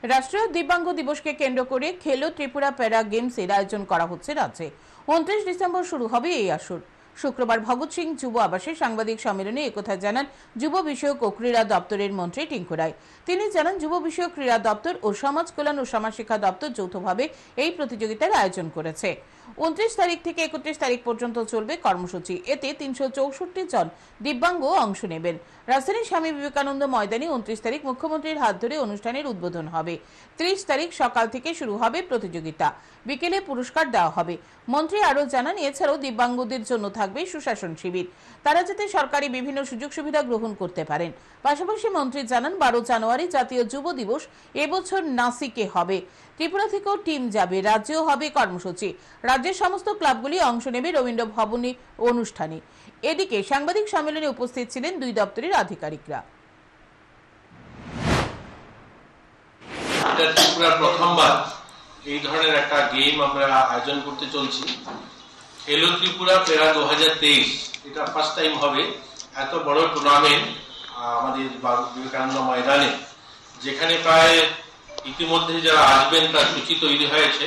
রাষ্ট্রীয় দিব্যাঙ্গ দিবসকে কেন্দ্র করে খেলো ত্রিপুরা প্যারা গেমসের আয়োজন করা হচ্ছে রাজ্যে। 29 ডিসেম্বর শুরু হবে এই আসর। শুক্রবার ভগৎ সিং যুব আবাসে সাংবাদিক সম্মেলনে একথা জানান যুব বিষয়ক ও ক্রীড়া দপ্তরের মন্ত্রী টিঙ্কু রায়। তিনি জানান, যুব বিষয়ক ক্রীড়া দপ্তর ও সমাজ কল্যাণ ও সমাজ শিক্ষা দপ্তর যৌথভাবে এই প্রতিযোগিতার আয়োজন করেছে। 29 তারিখ থেকে 31 তারিখ পর্যন্ত চলবে কর্মসূচি। এতে 364 জন দিব্যাঙ্গ অংশ নেবেন। রাজধানীর স্বামী বিবেকানন্দ ময়দানে 29 তারিখ মুখ্যমন্ত্রীর হাত ধরে অনুষ্ঠানের উদ্বোধন হবে। 30 তারিখ সকাল থেকে শুরু হবে প্রতিযোগিতা, বিকেলে পুরস্কার দেওয়া হবে। মন্ত্রী আরও জানান, এছাড়াও দিব্যাঙ্গদের জন্য থাকবে সুশাসন শিবির, তারা যাতে সরকারি বিভিন্ন সুযোগ সুবিধা গ্রহণ করতে পারেন। পাশাপাশি মন্ত্রী জানান, 12 জানুয়ারি জাতীয় যুব দিবস এবছর নাসিকে হবে। ত্রিপুরা থেকেও টিম যাবে, রাজ্যেও হবে কর্মসূচি। রাজ্যের সমস্ত ক্লাবগুলি অংশ নেবে রবীন্দ্র ভবনী অনুষ্ঠানে। এদিকে সাংবাদিক সম্মেলনে উপস্থিত ছিলেন দুই দপ্তরের আধিকারিকরা। প্রথমবার এই ধরনের একটা গেম আমরা আয়োজন করতে চলছি। খেলো ত্রিপুরা প্যারা 2023 এটা ফার্স্ট টাইম হবে এত বড় টুর্নামেন্ট আমাদের বিবেকানন্দ ময়দানে, যেখানে প্রায় ইতিমধ্যে যারা আসবেন তার সূচি তৈরি হয়েছে।